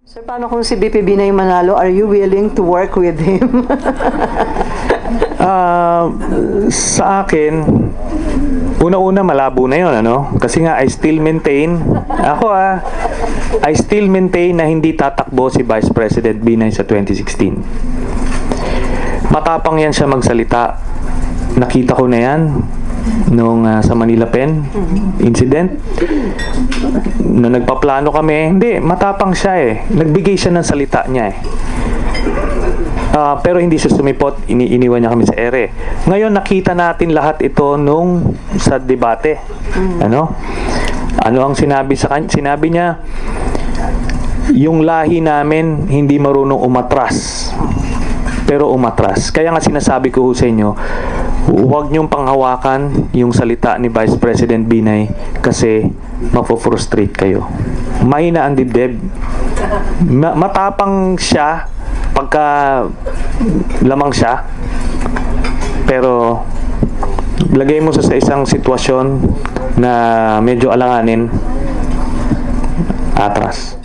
Sir, paano kung si BP Binay Manalo, are you willing to work with him? Sa akin, una-una malabo na yun, ano? Kasi nga, I still maintain na hindi tatakbo si Vice President Binay sa 2016. Matapang yan siya magsalita. Nakita ko na yan nung sa Manila Pen incident na nagpaplano kami. Hindi, matapang siya eh. Nagbigay siya ng salita niya eh. Pero hindi siya sumipot, iniwan niya kami sa ere. Ngayon nakita natin lahat ito nung sa debate. Ano ang sinabi sa kanya? Sinabi niya, yung lahi namin hindi marunong umatras. Pero umatras. Kaya nga sinasabi ko sa inyo, huwag niyong panghawakan yung salita ni Vice President Binay kasi mapofrustrate kayo. Mahina ang dibdib. Matapang siya pagka lamang siya, pero lagay mo sa isang sitwasyon na medyo alanganin, atras.